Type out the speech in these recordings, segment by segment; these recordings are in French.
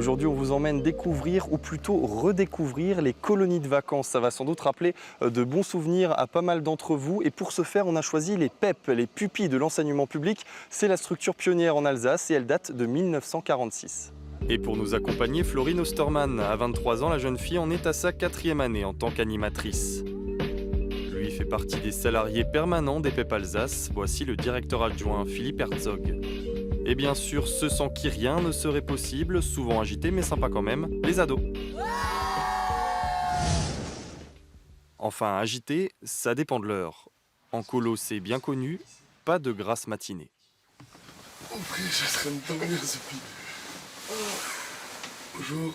Aujourd'hui, on vous emmène découvrir, ou plutôt redécouvrir, les colonies de vacances. Ça va sans doute rappeler de bons souvenirs à pas mal d'entre vous. Et pour ce faire, on a choisi les PEP, les pupilles de l'enseignement public. C'est la structure pionnière en Alsace et elle date de 1946. Et pour nous accompagner, Florine Ostermann. À 23 ans, la jeune fille en est à sa 4e année en tant qu'animatrice. Lui fait partie des salariés permanents des PEP Alsace. Voici le directeur adjoint, Philippe Herzog. Et bien sûr, ceux sans qui rien ne serait possible, souvent agités mais sympas quand même, les ados. Enfin, agités, ça dépend de l'heure. En colo, c'est bien connu, pas de grasse matinée. Après, je serais de dormir depuis... Bonjour.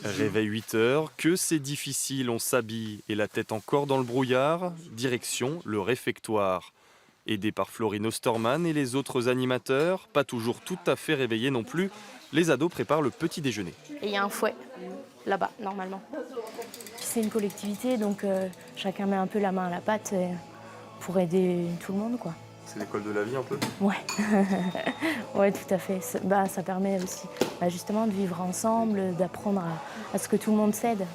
Réveil 8 h, que c'est difficile, on s'habille et la tête encore dans le brouillard, direction le réfectoire. Aidés par Florine Ostermann et les autres animateurs, pas toujours tout à fait réveillés non plus, les ados préparent le petit déjeuner. Et il y a un fouet, là-bas, normalement. C'est une collectivité, donc chacun met un peu la main à la pâte pour aider tout le monde, quoi. C'est l'école de la vie un peu ? Ouais, ouais, tout à fait. Ça permet aussi justement de vivre ensemble, d'apprendre à ce que tout le monde s'aide.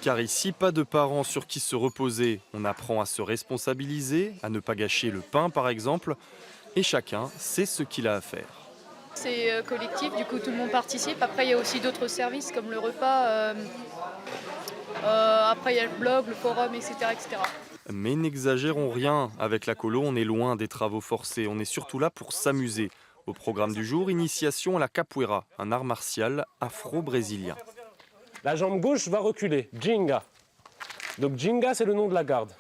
Car ici, pas de parents sur qui se reposer. On apprend à se responsabiliser, à ne pas gâcher le pain par exemple, et chacun sait ce qu'il a à faire. C'est collectif, du coup tout le monde participe. Après il y a aussi d'autres services comme le repas, après il y a le blog, le forum, etc. etc. Mais n'exagérons rien, avec la colo on est loin des travaux forcés, on est surtout là pour s'amuser. Au programme du jour, initiation à la capoeira, un art martial afro-brésilien. La jambe gauche va reculer, Ginga. Donc Ginga, c'est le nom de la garde.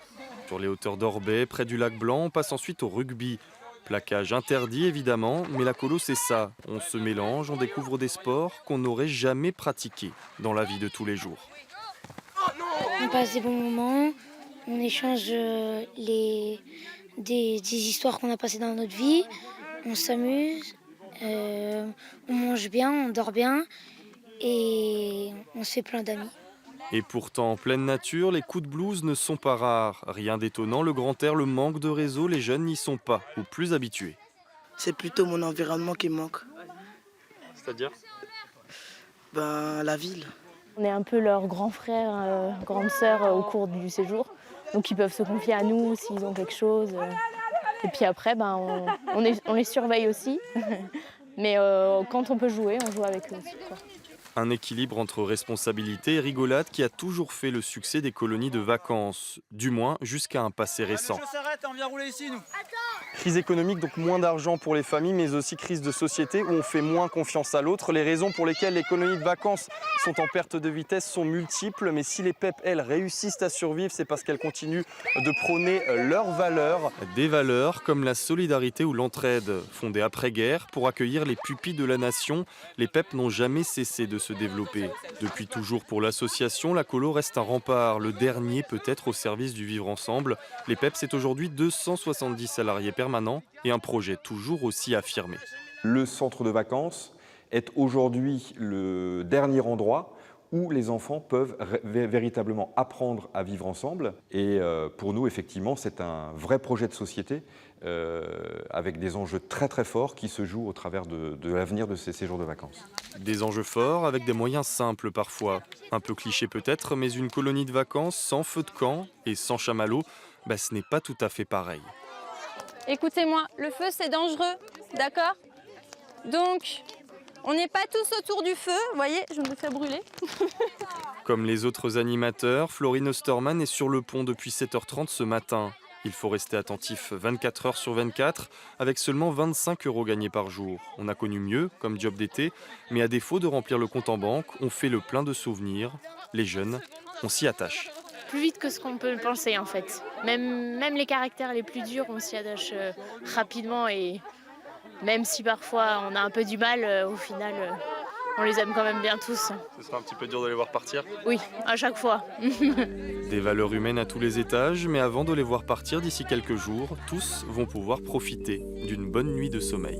Sur les hauteurs d'Orbay, près du lac Blanc, on passe ensuite au rugby. Plaquage interdit évidemment, mais la colo c'est ça. On se mélange, on découvre des sports qu'on n'aurait jamais pratiqués dans la vie de tous les jours. On passe des bons moments, on échange des histoires qu'on a passées dans notre vie, on s'amuse, on mange bien, on dort bien. Et on se fait plein d'amis. Et pourtant, en pleine nature, les coups de blues ne sont pas rares. Rien d'étonnant, le grand air, le manque de réseau, les jeunes n'y sont pas, ou plus habitués. C'est plutôt mon environnement qui manque. C'est-à-dire ? La ville. On est un peu leurs grands frères, grandes sœurs au cours du séjour. Donc ils peuvent se confier à nous s'ils ont quelque chose. Et puis après, on les surveille aussi. Mais quand on peut jouer, on joue avec eux aussi, quoi. Un équilibre entre responsabilité et rigolade qui a toujours fait le succès des colonies de vacances, du moins jusqu'à un passé récent. On vient rouler ici, nous. Crise économique, donc moins d'argent pour les familles, mais aussi crise de société où on fait moins confiance à l'autre. Les raisons pour lesquelles les colonies de vacances sont en perte de vitesse sont multiples, mais si les PEP, elles, réussissent à survivre, c'est parce qu'elles continuent de prôner leurs valeurs. Des valeurs comme la solidarité ou l'entraide. Fondées après-guerre pour accueillir les pupilles de la nation, les PEP n'ont jamais cessé de se développer. Depuis toujours pour l'association, la colo reste un rempart, le dernier peut-être au service du vivre ensemble. Les PEP, c'est aujourd'hui 270 salariés permanents et un projet toujours aussi affirmé. Le centre de vacances est aujourd'hui le dernier endroit où les enfants peuvent véritablement apprendre à vivre ensemble. Et pour nous, effectivement, c'est un vrai projet de société avec des enjeux très très forts qui se jouent au travers de l'avenir de ces séjours de vacances. Des enjeux forts avec des moyens simples parfois. Un peu cliché peut-être, mais une colonie de vacances sans feu de camp et sans chamallow, ce n'est pas tout à fait pareil. Écoutez-moi, le feu c'est dangereux, d'accord? Donc, on n'est pas tous autour du feu, vous voyez, je me fais brûler. Comme les autres animateurs, Florine Ostermann est sur le pont depuis 7h30 ce matin. Il faut rester attentif 24 heures sur 24, avec seulement 25 € gagnés par jour. On a connu mieux, comme job d'été, mais à défaut de remplir le compte en banque, on fait le plein de souvenirs. Les jeunes, on s'y attache. Plus vite que ce qu'on peut le penser, en fait. Même les caractères les plus durs, on s'y attache rapidement. Et même si parfois on a un peu du mal, au final, on les aime quand même bien tous. Ce sera un petit peu dur de les voir partir ? Oui, à chaque fois. Des valeurs humaines à tous les étages, mais avant de les voir partir d'ici quelques jours, tous vont pouvoir profiter d'une bonne nuit de sommeil.